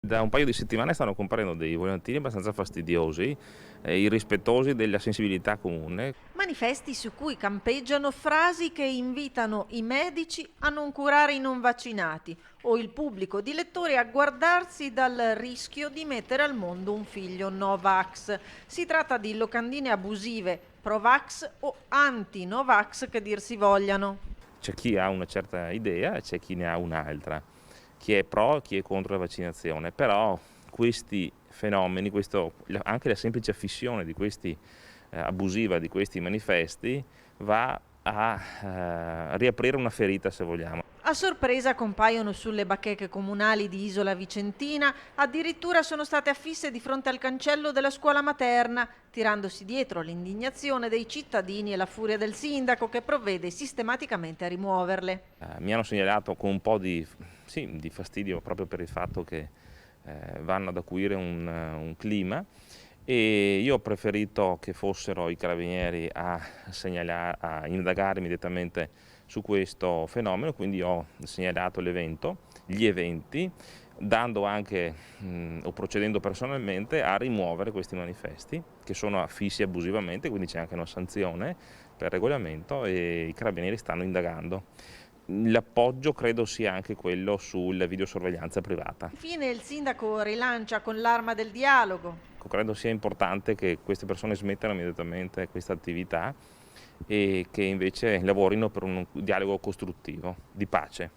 Da un paio di settimane stanno comparendo dei volantini abbastanza fastidiosi e irrispettosi della sensibilità comune. Manifesti su cui campeggiano frasi che invitano i medici a non curare i non vaccinati o il pubblico di lettori a guardarsi dal rischio di mettere al mondo un figlio no-vax. Si tratta di locandine abusive, pro-vax o anti-no-vax che dir si vogliano. C'è chi ha una certa idea e c'è chi ne ha un'altra, chi è pro e chi è contro la vaccinazione, però questi fenomeni, anche la semplice affissione di questi, abusiva di questi manifesti va a riaprire una ferita, se vogliamo. A sorpresa compaiono sulle bacheche comunali di Isola Vicentina, addirittura sono state affisse di fronte al cancello della scuola materna, tirandosi dietro l'indignazione dei cittadini e la furia del sindaco che provvede sistematicamente a rimuoverle. Mi hanno segnalato con un po' di fastidio proprio per il fatto che vanno ad acuire un clima, e io ho preferito che fossero i carabinieri a indagare immediatamente su questo fenomeno, quindi ho segnalato gli eventi, dando anche o procedendo personalmente a rimuovere questi manifesti che sono affissi abusivamente, quindi c'è anche una sanzione per regolamento e i carabinieri stanno indagando. L'appoggio credo sia anche quello sulla videosorveglianza privata. Infine il sindaco rilancia con l'arma del dialogo. Credo sia importante che queste persone smettano immediatamente questa attività e che invece lavorino per un dialogo costruttivo, di pace.